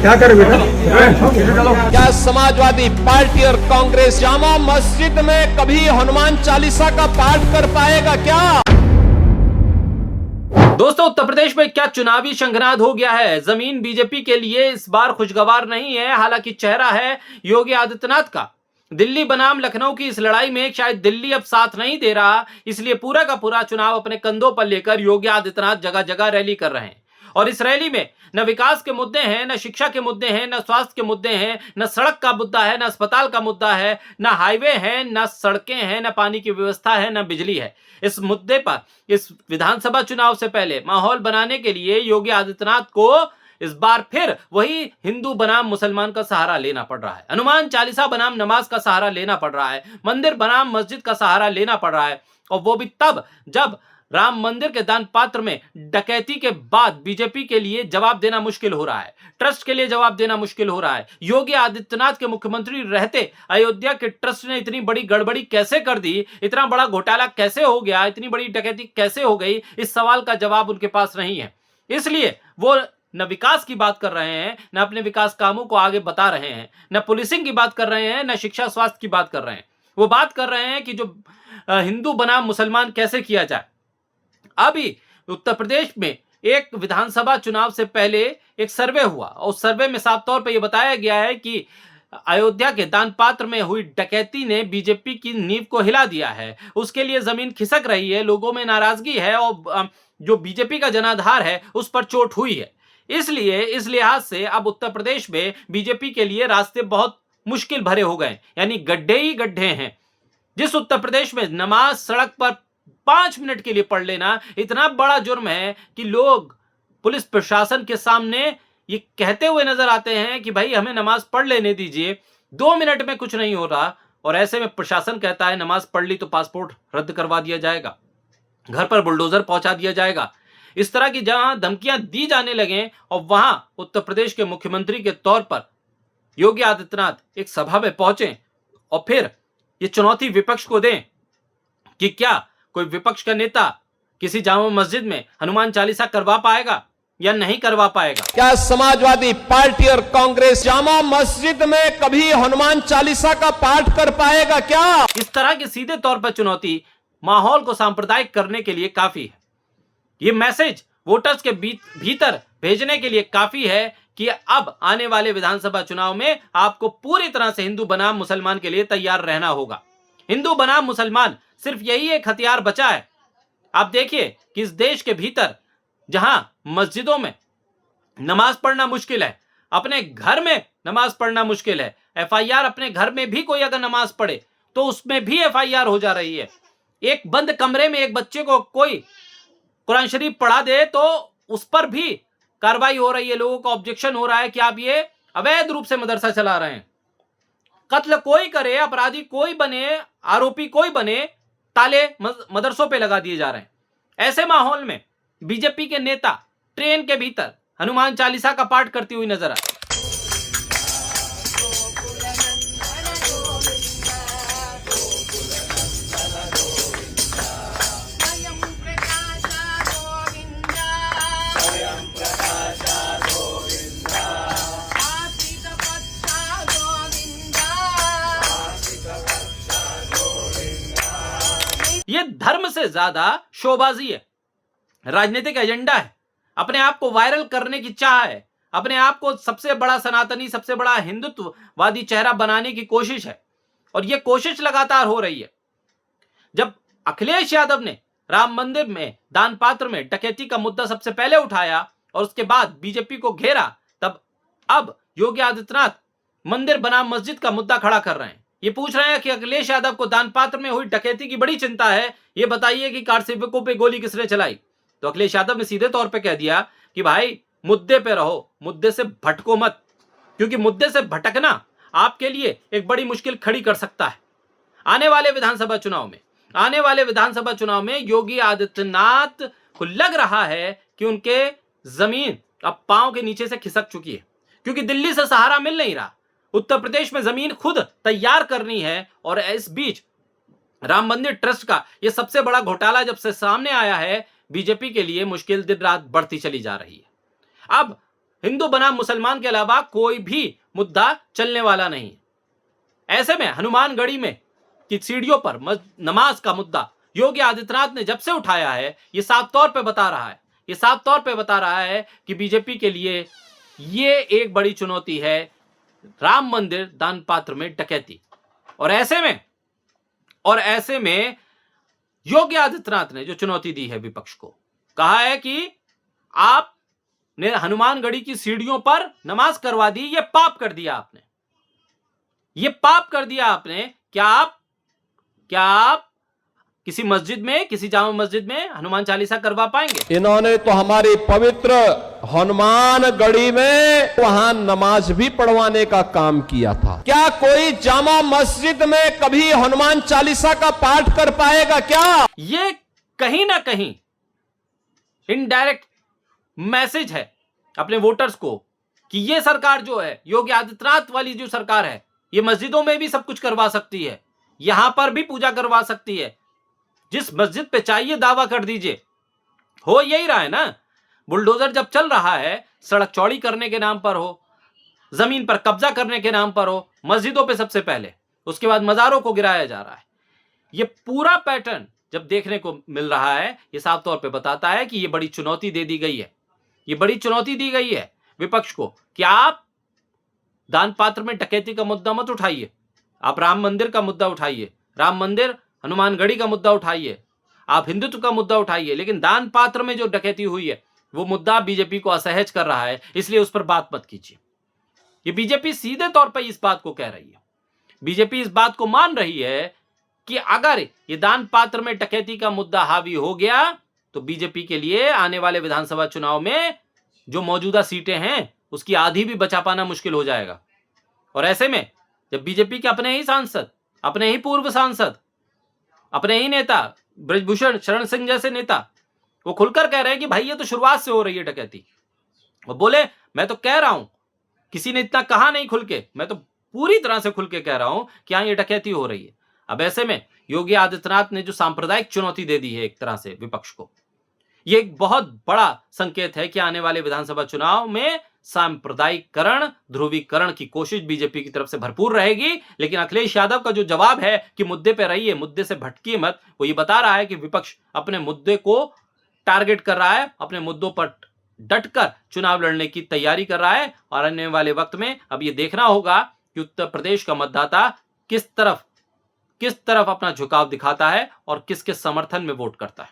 क्या करे बेटा? क्या समाजवादी पार्टी और कांग्रेस जामा मस्जिद में कभी हनुमान चालीसा का पाठ कर पाएगा क्या? दोस्तों, उत्तर प्रदेश में क्या चुनावी शंखनाद हो गया है। जमीन बीजेपी के लिए इस बार खुशगवार नहीं है। हालांकि चेहरा है योगी आदित्यनाथ का। दिल्ली बनाम लखनऊ की इस लड़ाई में शायद दिल्ली अब साथ नहीं दे रहा, इसलिए पूरा का पूरा चुनाव अपने कंधों पर लेकर योगी आदित्यनाथ जगह जगह रैली कर रहे हैं। और इस रैली में न विकास के मुद्दे हैं, न शिक्षा के मुद्दे हैं, न स्वास्थ्य के मुद्दे हैं, न सड़क का मुद्दा है, न अस्पताल का मुद्दा है, न हाईवे है, न सड़कें हैं, न पानी की व्यवस्था है, न बिजली है। इस मुद्दे पर इस विधानसभा चुनाव से पहले माहौल बनाने के लिए योगी आदित्यनाथ को इस बार फिर वही हिंदू बनाम मुसलमान का सहारा लेना पड़ रहा है। हनुमान चालीसा बनाम नमाज का सहारा लेना पड़ रहा है। मंदिर बनाम मस्जिद का सहारा लेना पड़ रहा है। और वो भी तब जब राम मंदिर के दान पात्र में डकैती के बाद बीजेपी के लिए जवाब देना मुश्किल हो रहा है, ट्रस्ट के लिए जवाब देना मुश्किल हो रहा है। योगी आदित्यनाथ के मुख्यमंत्री रहते अयोध्या के ट्रस्ट ने इतनी बड़ी गड़बड़ी कैसे कर दी, इतना बड़ा घोटाला कैसे हो गया, इतनी बड़ी डकैती कैसे हो गई, इस सवाल का जवाब उनके पास नहीं है। इसलिए वो न विकास की बात कर रहे हैं, न अपने विकास कामों को आगे बता रहे हैं, न पुलिसिंग की बात कर रहे हैं, न शिक्षा स्वास्थ्य की बात कर रहे हैं। वो बात कर रहे हैं कि जो हिंदू बनाम मुसलमान कैसे किया जाए। अभी उत्तर प्रदेश में एक विधानसभा चुनाव से पहले एक सर्वे हुआ और उस सर्वे में साफ तौर पर यह बताया गया है कि अयोध्या के दान पात्र में हुई डकैती ने बीजेपी की नींव को हिला दिया है। उसके लिए जमीन खिसक रही है, लोगों में नाराजगी है और जो बीजेपी का जनाधार है उस पर चोट हुई है। इसलिए इस लिहाज से अब उत्तर प्रदेश में बीजेपी के लिए रास्ते बहुत मुश्किल भरे हो गए, यानी गड्ढे ही गड्ढे हैं। जिस उत्तर प्रदेश में नमाज सड़क पर 5 मिनट के लिए पढ़ लेना इतना बड़ा जुर्म है कि लोग पुलिस प्रशासन के सामने ये कहते हुए नजर आते हैं कि भाई हमें नमाज पढ़ लेने दीजिए, 2 मिनट में कुछ नहीं हो रहा। और ऐसे में प्रशासन कहता है नमाज पढ़ ली तो पासपोर्ट रद्द करवा दिया जाएगा, घर पर बुलडोजर पहुंचा दिया जाएगा। इस तरह की जहां धमकियां दी जाने लगे और वहां उत्तर प्रदेश के मुख्यमंत्री के तौर पर योगी आदित्यनाथ एक सभा में पहुंचे और फिर ये चुनौती विपक्ष को दें कि क्या कोई विपक्ष का नेता किसी जामा मस्जिद में हनुमान चालीसा करवा पाएगा या नहीं करवा पाएगा। क्या समाजवादी पार्टी और कांग्रेस जामा मस्जिद में कभी हनुमान चालीसा का पाठ कर पाएगा क्या? इस तरह की सीधे तौर पर चुनौती माहौल को सांप्रदायिक करने के लिए काफी है। ये मैसेज वोटर्स के भीतर भेजने के लिए काफी है कि अब आने वाले विधानसभा चुनाव में आपको पूरी तरह से हिंदू बनाम मुसलमान के लिए तैयार रहना होगा। हिंदू बनाम मुसलमान सिर्फ यही एक हथियार बचा है। आप देखिए कि इस देश के भीतर जहां मस्जिदों में नमाज पढ़ना मुश्किल है, अपने घर में नमाज पढ़ना मुश्किल है, एफआईआर अपने घर में भी कोई अगर नमाज पढ़े तो उसमें भी एफआईआर हो जा रही है। एक बंद कमरे में एक बच्चे को कोई कुरान शरीफ पढ़ा दे तो उस पर भी कार्रवाई हो रही है। लोगों का ऑब्जेक्शन हो रहा है कि आप ये अवैध रूप से मदरसा चला रहे हैं। कत्ल कोई करे, अपराधी कोई बने, आरोपी कोई बने, ताले मदरसों पे लगा दिए जा रहे हैं। ऐसे माहौल में बीजेपी के नेता ट्रेन के भीतर हनुमान चालीसा का पाठ करती हुई नजर आए। ये धर्म से ज्यादा शोबाजी है, राजनीतिक एजेंडा है, अपने आप को वायरल करने की चाह है, अपने आप को सबसे बड़ा सनातनी, सबसे बड़ा हिंदुत्ववादी चेहरा बनाने की कोशिश है। और यह कोशिश लगातार हो रही है। जब अखिलेश यादव ने राम मंदिर में दान पात्र में डकैती का मुद्दा सबसे पहले उठाया और उसके बाद बीजेपी को घेरा, तब अब योगी आदित्यनाथ मंदिर बनाम मस्जिद का मुद्दा खड़ा कर रहे हैं। ये पूछ रहे हैं कि अखिलेश यादव को दान पात्र में हुई डकैती की बड़ी चिंता है, ये बताइए कि कार सेवकों पे गोली किसने चलाई। तो अखिलेश यादव ने सीधे तौर पे कह दिया कि भाई मुद्दे पे रहो, मुद्दे से भटको मत, क्योंकि मुद्दे से भटकना आपके लिए एक बड़ी मुश्किल खड़ी कर सकता है। आने वाले विधानसभा चुनाव में योगी आदित्यनाथ को लग रहा है कि उनके जमीन अब पांव के नीचे से खिसक चुकी है, क्योंकि दिल्ली से सहारा मिल नहीं रहा। उत्तर प्रदेश में जमीन खुद तैयार करनी है। और इस बीच राम मंदिर ट्रस्ट का यह सबसे बड़ा घोटाला जब से सामने आया है, बीजेपी के लिए मुश्किल दिन रात बढ़ती चली जा रही है। अब हिंदू बनाम मुसलमान के अलावा कोई भी मुद्दा चलने वाला नहीं है। ऐसे में हनुमानगढ़ी में की सीढ़ियों पर नमाज का मुद्दा योगी आदित्यनाथ ने जब से उठाया है, ये साफ तौर पे बता रहा है कि बीजेपी के लिए ये एक बड़ी चुनौती है, राम मंदिर दान पात्र में डकैती। और ऐसे में योगी आदित्यनाथ ने जो चुनौती दी है विपक्ष को, कहा है कि आपने हनुमानगढ़ी की सीढ़ियों पर नमाज करवा दी, ये पाप कर दिया आपने। क्या आप किसी मस्जिद में, किसी जामा मस्जिद में हनुमान चालीसा करवा पाएंगे? इन्होंने तो हमारी पवित्र हनुमानगढ़ी में वहां नमाज भी पढ़वाने का काम किया था। क्या कोई जामा मस्जिद में कभी हनुमान चालीसा का पाठ कर पाएगा क्या? ये कहीं ना कहीं इनडायरेक्ट मैसेज है अपने वोटर्स को कि ये सरकार जो है, योगी आदित्यनाथ वाली जो सरकार है, ये मस्जिदों में भी सब कुछ करवा सकती है, यहां पर भी पूजा करवा सकती है। जिस मस्जिद पे चाहिए दावा कर दीजिए। हो यही रहा है ना, बुलडोजर जब चल रहा है, सड़क चौड़ी करने के नाम पर हो, जमीन पर कब्जा करने के नाम पर हो, मस्जिदों पे सबसे पहले, उसके बाद मजारों को गिराया जा रहा है। ये पूरा पैटर्न जब देखने को मिल रहा है, ये साफ तौर पे बताता है कि ये बड़ी चुनौती दे दी गई है, ये बड़ी चुनौती दी गई है विपक्ष को कि आप दान पात्र में डकैती का मुद्दा मत उठाइए, आप राम मंदिर का मुद्दा उठाइए, राम मंदिर हनुमानगढ़ी का मुद्दा उठाइए, आप हिंदुत्व का मुद्दा उठाइए, लेकिन दान पात्र में जो डकैती हुई है वो मुद्दा बीजेपी को असहज कर रहा है, इसलिए उस पर बात मत कीजिए। ये बीजेपी सीधे तौर पर इस बात को कह रही है, बीजेपी इस बात को मान रही है कि अगर ये दान पात्र में डकैती का मुद्दा हावी हो गया तो बीजेपी के लिए आने वाले विधानसभा चुनाव में जो मौजूदा सीटें हैं उसकी आधी भी बचा पाना मुश्किल हो जाएगा। और ऐसे में जब बीजेपी के अपने ही सांसद, अपने ही पूर्व सांसद, अपने ही नेता ब्रजभूषण शरण सिंह जैसे नेता वो खुलकर कह रहे हैं कि भाई ये तो शुरुआत से हो रही है डकैती, वो बोले मैं तो कह रहा हूं, किसी ने इतना कहा नहीं खुल के, मैं तो पूरी तरह से खुल के कह रहा हूं कि हाँ ये डकैती हो रही है। अब ऐसे में योगी आदित्यनाथ ने जो सांप्रदायिक चुनौती दे दी है एक तरह से विपक्ष को, ये एक बहुत बड़ा संकेत है कि आने वाले विधानसभा चुनाव में सांप्रदायिकरण, ध्रुवीकरण की कोशिश बीजेपी की तरफ से भरपूर रहेगी। लेकिन अखिलेश यादव का जो जवाब है कि मुद्दे पे रहिए, मुद्दे से भटकिए मत, वो ये बता रहा है कि विपक्ष अपने मुद्दे को टारगेट कर रहा है, अपने मुद्दों पर डटकर चुनाव लड़ने की तैयारी कर रहा है। और आने वाले वक्त में अब ये देखना होगा कि उत्तर प्रदेश का मतदाता किस तरफ अपना झुकाव दिखाता है और किसके समर्थन में वोट करता है।